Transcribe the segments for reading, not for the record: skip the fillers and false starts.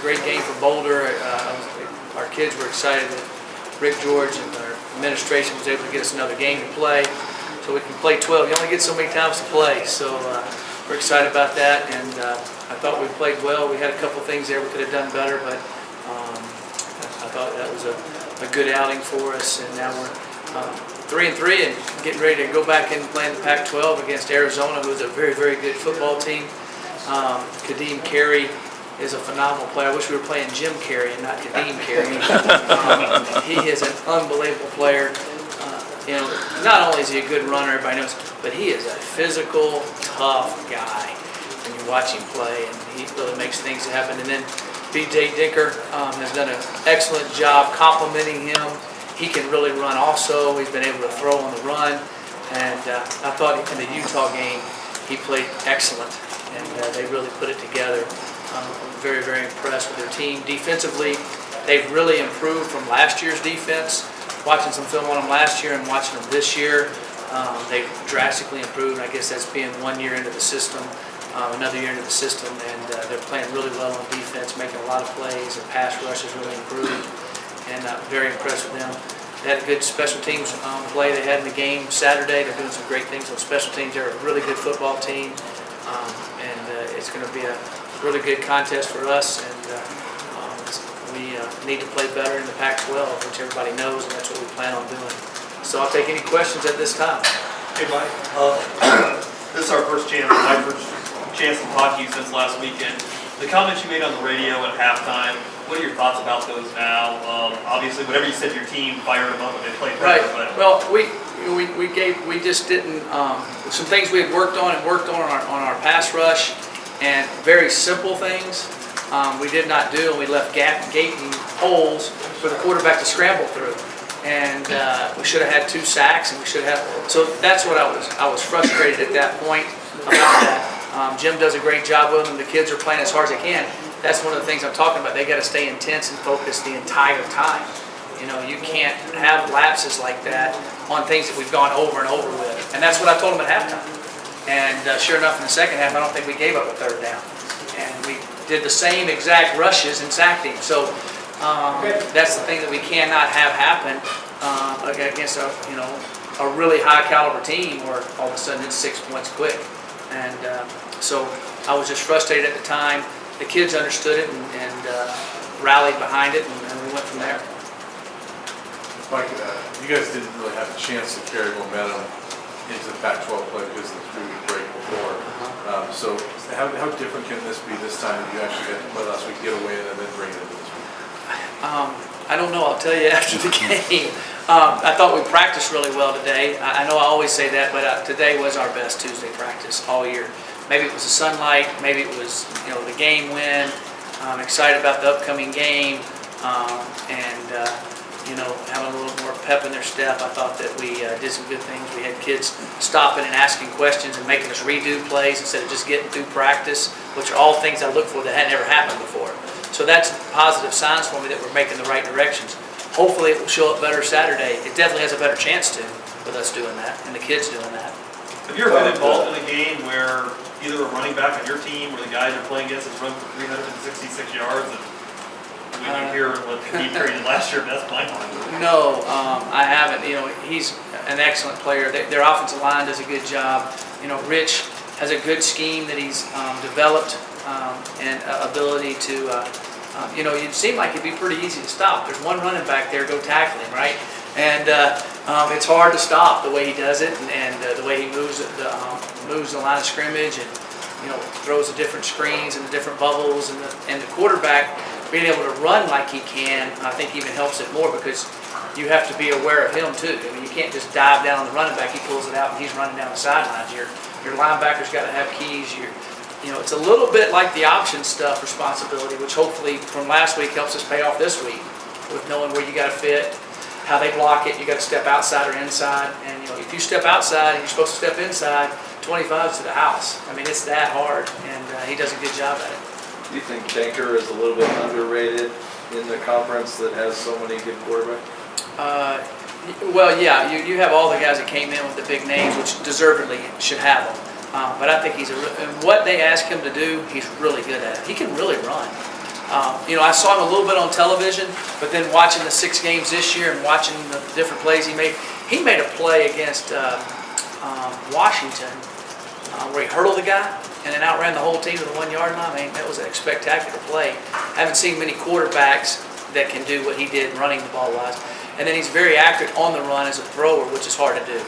a great game for Boulder. Our kids were excited that Rick George and our administration was able to get us another game to play, so we can play 12. You only get so many times to play, so we're excited about that. And I thought we played well. We had a couple things there we could have done better, but I thought that was a good outing for us. And now we're 3-3 and getting ready to go back and play in the Pac-12 against Arizona, who's a very, very good football team. Kadeem Carey is a phenomenal player. I wish we were playing Jim Carey and not Kadeem Carey. He is an unbelievable player. Not only is he a good runner, everybody knows, but he is a physical, tough guy when you watch him play, and he really makes things happen. And then B.J. Dicker has done an excellent job complimenting him. He can really run also. He's been able to throw on the run. And I thought in the Utah game, he played excellent. And they really put it together. I'm very, very impressed with their team. Defensively, they've really improved from last year's defense. Watching some film on them last year and watching them this year, they've drastically improved. I guess that's being 1 year into the system, another year into the system, and they're playing really well on defense, making a lot of plays. Their pass rush has really improved, and very impressed with them. They had a good special teams play they had in the game Saturday. They're doing some great things on special teams. They're a really good football team, and it's going to be a really good contest for us. And we need to play better in the Pac-12, which everybody knows, and that's what we plan on doing. So I'll take any questions at this time. Hey, Mike. This is our my first chance to talk to you since last weekend. The comments you made on the radio at halftime, what are your thoughts about those now? Obviously, whatever you said to your team, fired them up when they played better. Right. But well, we just didn't some things we had worked on on our pass rush, and very simple things we did not do, and we left gaping holes for the quarterback to scramble through. And we should have had 2 sacks, and we should have. So that's what I was frustrated at that point about that. Jim does a great job with them. The kids are playing as hard as they can. That's one of the things I'm talking about. They got to stay intense and focused the entire time. You can't have lapses like that on things that we've gone over and over with. And that's what I told them at halftime. And sure enough, in the second half, I don't think we gave up a 3rd down. And we did the same exact rushes and sacked him. So that's the thing that we cannot have happen against a really high caliber team where all of a sudden it's 6 points quick. And so I was just frustrated at the time. The kids understood it and rallied behind it, and we went from there. Mike, you guys didn't really have a chance to carry momentum into the Pac-12 play because of the 3-week break before. So how different can this be this time that you actually got to play last week, get a win, and then bring it into this week? I don't know. I'll tell you after the game. I thought we practiced really well today. I know I always say that, but today was our best Tuesday practice all year. Maybe it was the sunlight. Maybe it was the game win. I'm excited about the upcoming game, and having a little more pep in their step. I thought that we did some good things. We had kids stopping and asking questions and making us redo plays instead of just getting through practice, which are all things I look for that had never happened before. So that's positive signs for me that we're making the right directions. Hopefully it will show up better Saturday. It definitely has a better chance to with us doing that and the kids doing that. Have you ever been involved in a game where either a running back on your team or the guys you're playing against has run for 366 yards and when you hear what he did last year, that's mind-blowing? No, I haven't. He's an excellent player. Their offensive line does a good job. Rich has a good scheme that he's developed and ability to you'd seem like it'd be pretty easy to stop. There's one running back there, go tackle him, right? And it's hard to stop the way he does it, and the way he moves the line of scrimmage, and throws the different screens and the different bubbles, and the quarterback being able to run like he can, I think even helps it more because you have to be aware of him too. I mean, you can't just dive down on the running back. He pulls it out and he's running down the sidelines. Your linebacker's got to have keys. It's a little bit like the option stuff responsibility, which hopefully from last week helps us pay off this week with knowing where you got to fit, how they block it. You got to step outside or inside, and if you step outside and you're supposed to step inside, 25's to the house. I mean, it's that hard, and he does a good job at it. Do you think Banker is a little bit underrated in the conference that has so many good quarterbacks? Well, yeah, you have all the guys that came in with the big names, which deservedly should have them. But I think what they ask him to do, he's really good at it. He can really run. I saw him a little bit on television, but then watching the 6 games this year and watching the different plays he made a play against Washington where he hurdled the guy and then outran the whole team to the 1-yard line. I mean, that was a spectacular play. Haven't seen many quarterbacks that can do what he did running the ball wise. And then he's very accurate on the run as a thrower, which is hard to do.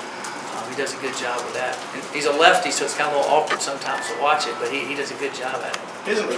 He does a good job with that. And he's a lefty, so it's kind of a little awkward sometimes to watch it, but he does a good job at it. Isn't